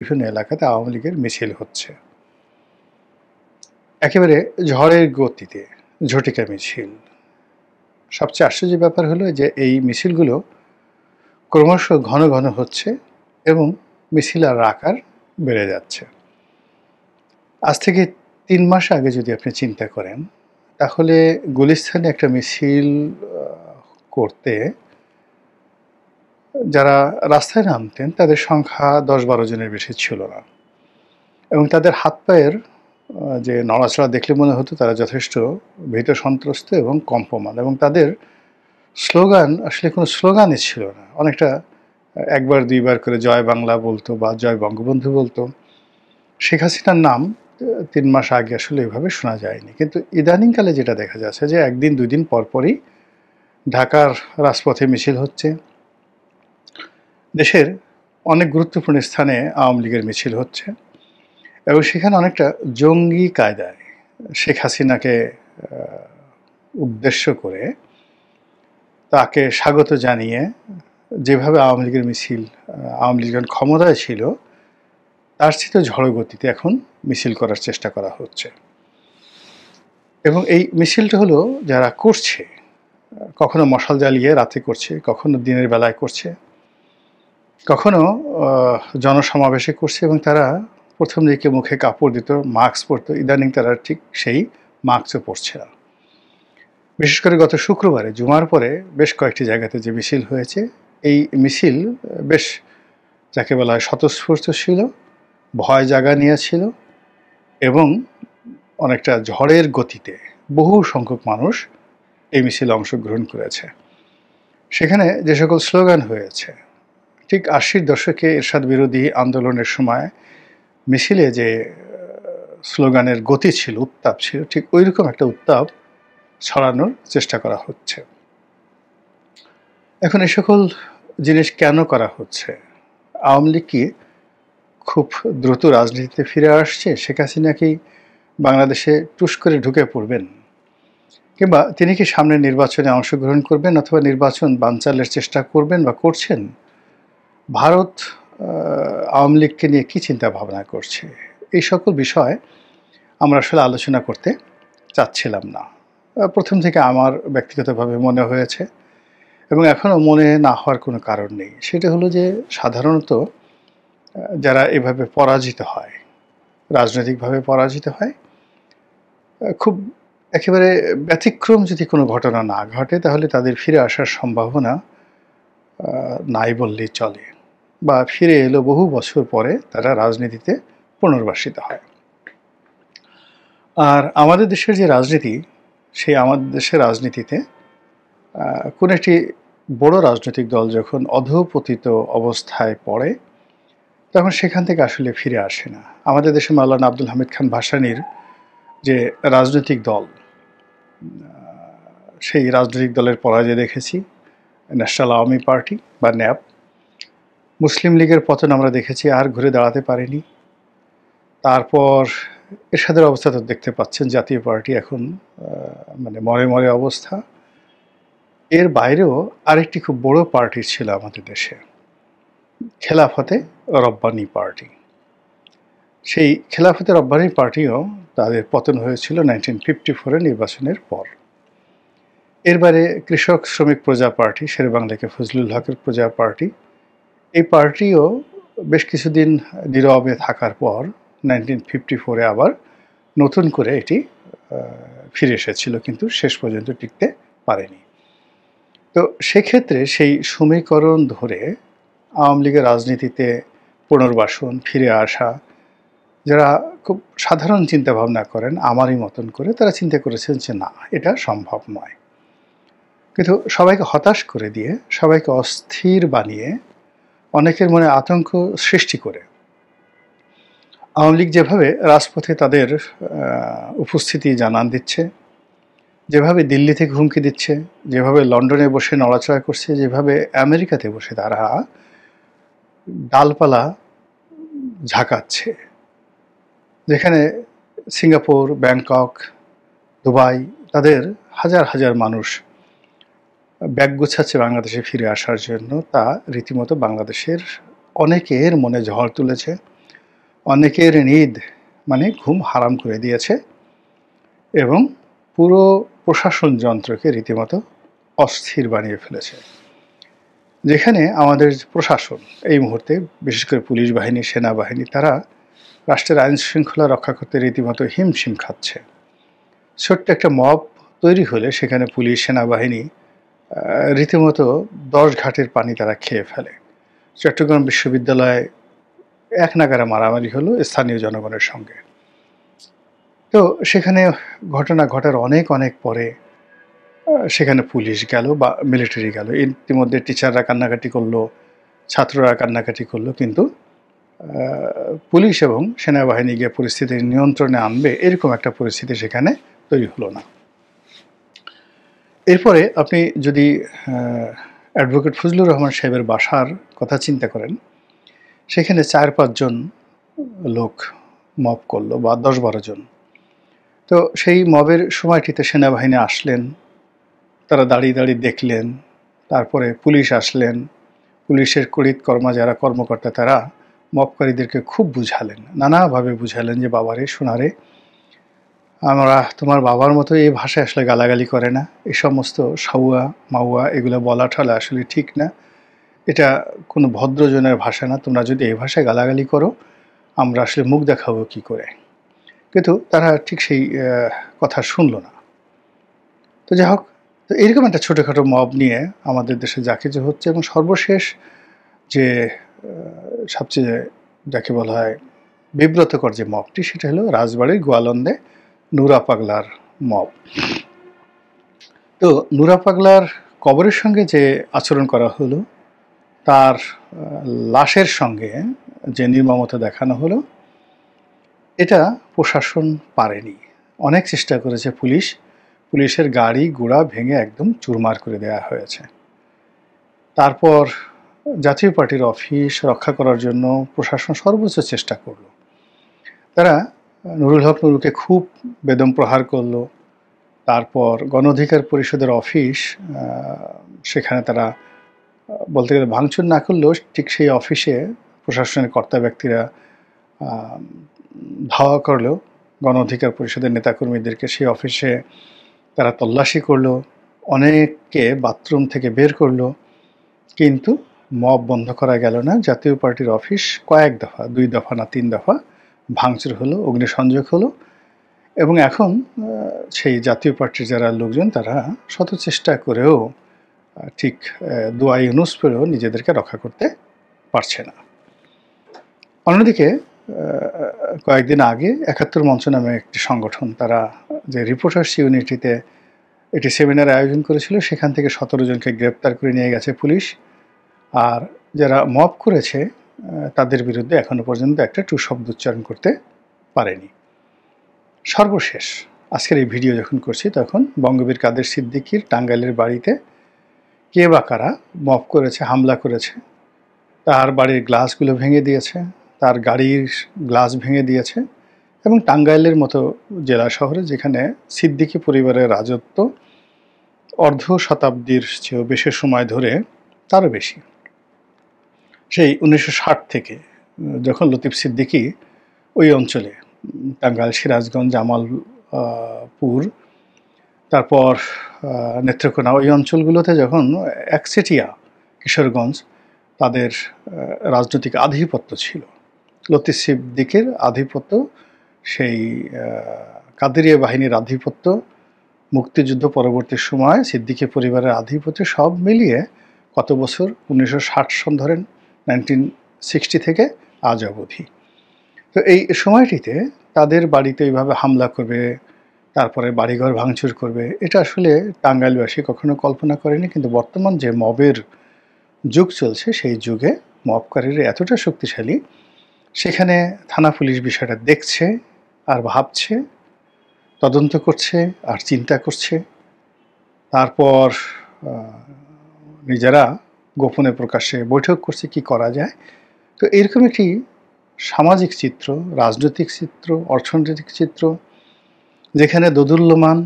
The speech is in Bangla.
বিভিন্ন এলাকাতে আওয়ামী লীগের মিছিল হচ্ছে। একেবারে ঝড়ের গতিতে ঝটিকা মিছিল। সবচেয়ে আশ্চর্যের ব্যাপার হলো যে এই মিছিলগুলো ক্রমশ ঘন ঘন হচ্ছে এবং মিছিল আর আকার বেড়ে যাচ্ছে। আজ থেকে ৩ মাস আগে যদি আপনি চিন্তা করেন, তাহলে গুলিস্তানে একটা মিছিল করতে যারা রাস্তায় নামতেন তাদের সংখ্যা ১০-১২ জনের বেশি ছিল না এবং তাদের হাত পায়ের যে নড়াচড়া দেখলে মনে হতো তারা যথেষ্ট ভীত সন্ত্রস্ত এবং কম্পমান, এবং তাদের স্লোগান আসলে কোনো স্লোগানই ছিল না। অনেকটা একবার দুইবার করে জয় বাংলা বলতো বা জয় বঙ্গবন্ধু বলতো। শেখ হাসিনার নাম ৩ মাস আগে আসলে এভাবে শোনা যায়নি, কিন্তু ইদানিংকালে যেটা দেখা যাচ্ছে যে একদিন দুই দিন পরপরই ঢাকার রাজপথে মিছিল হচ্ছে, দেশের অনেক গুরুত্বপূর্ণ স্থানে আওয়ামী লীগের মিছিল হচ্ছে এবং সেখানে অনেকটা জঙ্গি কায়দায় শেখ হাসিনাকে উদ্দেশ্য করে তাকে স্বাগত জানিয়ে যেভাবে আওয়ামী লীগের মিছিল, আওয়ামী লীগ যখন ক্ষমতায় ছিল তার চেয়ে ঝড়ো গতিতে এখন মিছিল করার চেষ্টা করা হচ্ছে। এবং এই মিছিলটা হলো যারা করছে, কখনো মশাল জ্বালিয়ে রাতে করছে, কখনো দিনের বেলায় করছে, কখনো জনসমাবেশে করছে এবং তারা প্রথম দিকে মুখে কাপড় দিত, মাস্ক পরতো, ইদানিং তারা ঠিক সেই মাস্কও পরছে না। বিশেষ করে গত শুক্রবারে জুমার পরে বেশ কয়েকটি জায়গাতে যে মিছিল হয়েছে, এই মিছিল বেশ যাকে বলা হয় স্বতঃস্ফূর্ত ছিল, ভয় জাগা নিয়েছিল এবং অনেকটা ঝড়ের গতিতে বহু সংখ্যক মানুষ এই মিছিলে অংশগ্রহণ করেছে। সেখানে যে সকল স্লোগান হয়েছে, ঠিক ৮০-র দশকে এরশাদ বিরোধী আন্দোলনের সময় মিছিলে যে স্লোগানের গতি ছিল, উত্তাপ ছিল, ঠিক ওই রকম একটা উত্তাপ ছড়ানোর চেষ্টা করা হচ্ছে। এখন এই সকল জিনিস কেন করা হচ্ছে? আওয়ামী লীগ কি খুব দ্রুত রাজনীতিতে ফিরে আসছে? শেখ হাসিনা কি বাংলাদেশে টুস করে ঢুকে পড়বেন? কিংবা তিনি কি সামনের নির্বাচনে অংশগ্রহণ করবেন অথবা নির্বাচন বানচালের চেষ্টা করবেন বা করছেন? ভারত আওয়ামী লীগকে নিয়ে কী চিন্তা ভাবনা করছে? এই সকল বিষয় আমরা আসলে আলোচনা করতে চাচ্ছিলাম না। প্রথম থেকে আমার ব্যক্তিগতভাবে মনে হয়েছে এবং এখনও মনে না হওয়ার কোনো কারণ নেই। সেটা হলো যে সাধারণত যারা এভাবে পরাজিত হয়, রাজনৈতিকভাবে পরাজিত হয়, খুব একেবারে ব্যতিক্রম যদি কোনো ঘটনা না ঘটে তাহলে তাদের ফিরে আসার সম্ভাবনা নাই বললেই চলে, বা ফিরে এলো বহু বছর পরে তারা রাজনীতিতে পুনর্বাসিত হয়। আর আমাদের দেশের যে রাজনীতি, সেই আমাদের দেশের রাজনীতিতে কোনো একটি বড় রাজনৈতিক দল যখন অধঃপতিত অবস্থায় পড়ে তখন সেখান থেকে আসলে ফিরে আসে না। আমাদের দেশে মাওলানা আব্দুল হামিদ খান ভাসানীর যে রাজনৈতিক দল, সেই রাজনৈতিক দলের পরাজয় দেখেছি, ন্যাশনাল আওয়ামী পার্টি বা ন্যাপ। মুসলিম লীগের পতন আমরা দেখেছি, আর ঘুরে দাঁড়াতে পারেনি। তারপর এরশাদের অবস্থা তো দেখতে পাচ্ছেন, জাতীয় পার্টি এখন মানে মরে মরে অবস্থা। এর বাইরেও আরেকটি খুব বড় পার্টি ছিল আমাদের দেশে, খেলাফতে রব্বানী পার্টি। সেই খেলাফতে রব্বানী পার্টিও তাদের পতন হয়েছিল 1954 নির্বাচনের পর। এর বাইরে কৃষক শ্রমিক প্রজা পার্টি, শেরেবাংলাকে ফজলুল হকের প্রজা পার্টি, এই পার্টিও বেশ কিছুদিন নীরবে থাকার পর 1954 আবার নতুন করে এটি ফিরে এসেছিল, কিন্তু শেষ পর্যন্ত টিকতে পারেনি। তো সেক্ষেত্রে সেই সমীকরণ ধরে আওয়ামী লীগের রাজনীতিতে পুনর্বাসন, ফিরে আসা, যারা খুব সাধারণ চিন্তা ভাবনা করেন আমারই মতন করে, তারা চিন্তা করেছেন যে না, এটা সম্ভব নয়। কিন্তু সবাইকে হতাশ করে দিয়ে, সবাইকে অস্থির বানিয়ে, অনেকের মনে আতঙ্ক সৃষ্টি করে আওয়ামী লীগ যেভাবে রাজপথে তাদের উপস্থিতি জানান দিচ্ছে, যেভাবে দিল্লি থেকে হুমকি দিচ্ছে, যেভাবে লন্ডনে বসে নড়াচড়া করছে, যেভাবে আমেরিকাতে বসে তারা ডালপালা ঝাঁকাচ্ছে, যেখানে সিঙ্গাপুর, ব্যাংকক, দুবাই, তাদের হাজার হাজার মানুষ ব্যাগ গুছাচ্ছে বাংলাদেশে ফিরে আসার জন্য, তা রীতিমতো বাংলাদেশের অনেকের মনে ঝড় তুলেছে। অনেকের নিদ মানে ঘুম হারাম করে দিয়েছে এবং পুরো প্রশাসন যন্ত্রকে রীতিমতো অস্থির বানিয়ে ফেলেছে। যেখানে আমাদের প্রশাসন এই মুহূর্তে বিশেষ করে পুলিশ বাহিনী, সেনাবাহিনী, তারা রাষ্ট্রের আইন শৃঙ্খলা রক্ষা করতে রীতিমতো হিমশিম খাচ্ছে। ছোট্ট একটা মব তৈরি হলে সেখানে পুলিশ, সেনাবাহিনী রীতিমতো 10 ঘাটের পানি তারা খেয়ে ফেলে। চট্টগ্রাম বিশ্ববিদ্যালয়ে এক নাগাড়ে মারামারি হলো স্থানীয় জনগণের সঙ্গে। তো সেখানে ঘটনা ঘটার অনেক পরে সেখানে পুলিশ গেল বা মিলিটারি গেল। ইতিমধ্যে টিচাররা কান্নাকাটি করলো, ছাত্ররা কান্নাকাটি করলো, কিন্তু পুলিশ এবং সেনাবাহিনী গিয়ে পরিস্থিতি নিয়ন্ত্রণে আনবে এরকম একটা পরিস্থিতি সেখানে তৈরি হলো না। এরপরে আপনি যদি অ্যাডভোকেট ফজলুর রহমান সাহেবের বাসার কথা চিন্তা করেন, সেখানে 4-5 জন লোক মব করলো বা 10-12 জন। তো সেই মবের সময়টিতে সেনাবাহিনী আসলেন, তারা দাঁড়িয়ে দেখলেন, তারপরে পুলিশ আসলেন, পুলিশের কর্মা যারা কর্মকর্তা তারা মবকারীদেরকে খুব বুঝালেন, নানাভাবে বুঝালেন যে বাবারে সোনারে, আমরা তোমার বাবার মতো এই ভাষায় আসলে গালাগালি করে না, এই সমস্ত সাউয়া মাউয়া এগুলো বলা ঠলা আসলে ঠিক না, এটা কোনো ভদ্রজনের ভাষা না, তোমরা যদি এই ভাষায় গালাগালি করো আমরা আসলে মুখ দেখাবো কি করে। কিন্তু তারা ঠিক সেই কথা শুনলো না। তো যাই হোক, তো এরকম একটা ছোটোখাটো মব নিয়ে আমাদের দেশে যা কিছু হচ্ছে, এবং সর্বশেষ যে সবচেয়ে যাকে বলা হয় বিব্রতকর যে মবটি, সেটা হলো রাজবাড়ির গোয়ালন্দে নুরা পাগলার মব। তো নুরা পাগলার কবরের সঙ্গে যে আচরণ করা হলো, তার লাশের সঙ্গে যে নির্মমতা দেখানো হলো, এটা প্রশাসন পারেনি। অনেক চেষ্টা করেছে পুলিশের গাড়ি ঘোড়া ভেঙে একদম চুরমার করে দেওয়া হয়েছে। তারপর জাতীয় পার্টির অফিস রক্ষা করার জন্য প্রশাসন সর্বোচ্চ চেষ্টা করল। তারা নুরুল হক নুরুকে খুব বেদম প্রহার করলো। তারপর গণ অধিকার পরিষদের অফিস, সেখানে তারা বলতে গেলে ভাঙচুর না করলেও ঠিক সেই অফিসে প্রশাসনের কর্তা ব্যক্তিরা ধাওয়া করলেও গণ অধিকার পরিষদের নেতাকর্মীদেরকে সেই অফিসে তারা তল্লাশি করলো, অনেককে বাথরুম থেকে বের করলো, কিন্তু মব বন্ধ করা গেল না। জাতীয় পার্টির অফিস কয়েক দফা, 2 দফা না 3 দফা ভাঙচুর হলো, অগ্নিসংযোগ হলো, এবং এখন সেই জাতীয় পার্টির যারা লোকজন তারা শত চেষ্টা করেও ঠিক দোয়া ইউনুস পড়েও নিজেদেরকে রক্ষা করতে পারছে না। অন্যদিকে কয়েকদিন আগে 71 মঞ্চ নামে একটি সংগঠন, তারা যে রিপোর্টার্স ইউনিটিতে একটি সেমিনার আয়োজন করেছিল, সেখান থেকে 17 জনকে গ্রেপ্তার করে নিয়ে গেছে পুলিশ। আর যারা মব করেছে তাদের বিরুদ্ধে এখনো পর্যন্ত একটা টু শব্দ উচ্চারণ করতে পারেনি। সর্বশেষ আজকের এই ভিডিও যখন করছি, তখন বঙ্গবীর কাদের সিদ্দিকীর টাঙ্গাইলের বাড়িতে কে বা কারা মব করেছে, হামলা করেছে, তার বাড়ির গ্লাসগুলো ভেঙে দিয়েছে, তার গাড়ির গ্লাস ভেঙে দিয়েছে, এবং টাঙ্গাইলের মতো জেলা শহরে যেখানে সিদ্দিকী পরিবারের রাজত্ব অর্ধ শতাব্দীর চেয়েও বেশি সময় ধরে, তারও বেশি, সেই 1960 থেকে যখন লতিফ সিদ্দিকী ওই অঞ্চলে টাঙ্গাইল, সিরাজগঞ্জ, জামালপুর, তারপর নেত্রকোনা, ওই অঞ্চলগুলোতে যখন একচেটিয়া কিশোরগঞ্জ তাদের রাজনৈতিক আধিপত্য ছিল, লতিফ সিদ্দিকীর আধিপত্য, সেই কাদেরিয়া বাহিনীর আধিপত্য, মুক্তিযুদ্ধ পরবর্তী সময় সিদ্দিকী পরিবারের আধিপত্য, সব মিলিয়ে কত বছর, 1960 সন ধরেন, 1960 থেকে আজ অবধি। তো এই সময়টিতে তাদের বাড়িতে এইভাবে হামলা করবে, তারপরে বাড়িঘর ভাঙচুর করবে, এটা আসলে টাঙ্গাইলবাসী কখনো কল্পনা করেনি। কিন্তু বর্তমান যে মবের যুগ চলছে, সেই যুগে মবকারীরা এতটা শক্তিশালী, সেখানে থানা পুলিশ বিষয়টা দেখছে আর ভাবছে, তদন্ত করছে আর চিন্তা করছে, তারপর নিজেরা গোপনে প্রকাশ্যে বৈঠক করছে কি করা যায়। তো এরকম একটি সামাজিক চিত্র, রাজনৈতিক চিত্র, অর্থনৈতিক চিত্র, যেখানে দোদুল্যমান